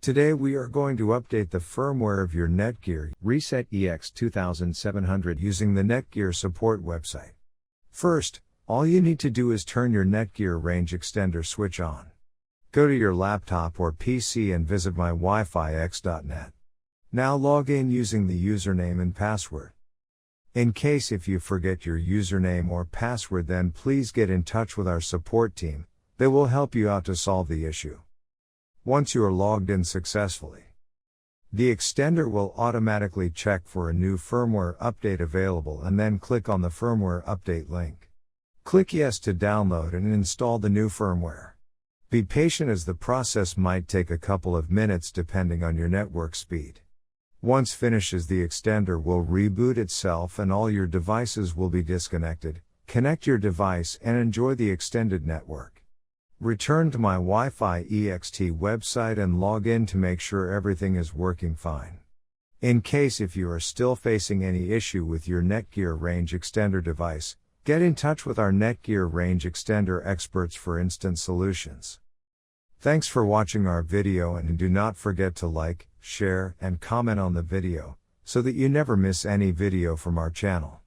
Today we are going to update the firmware of your Netgear Reset EX2700 using the Netgear support website. First, all you need to do is turn your Netgear Range Extender switch on. Go to your laptop or PC and visit mywifiX.net. Now log in using the username and password. In case if you forget your username or password, then please get in touch with our support team. They will help you out to solve the issue. Once you are logged in successfully, the extender will automatically check for a new firmware update available and then click on the firmware update link. Click yes to download and install the new firmware. Be patient as the process might take a couple of minutes depending on your network speed. Once finishes, the extender will reboot itself and all your devices will be disconnected. Connect your device and enjoy the extended network. Return to my Wi-Fi EXT website and log in to make sure everything is working fine. In case if you are still facing any issue with your Netgear Range Extender device, get in touch with our Netgear Range Extender experts for instant solutions. Thanks for watching our video, and do not forget to like, share, and comment on the video, so that you never miss any video from our channel.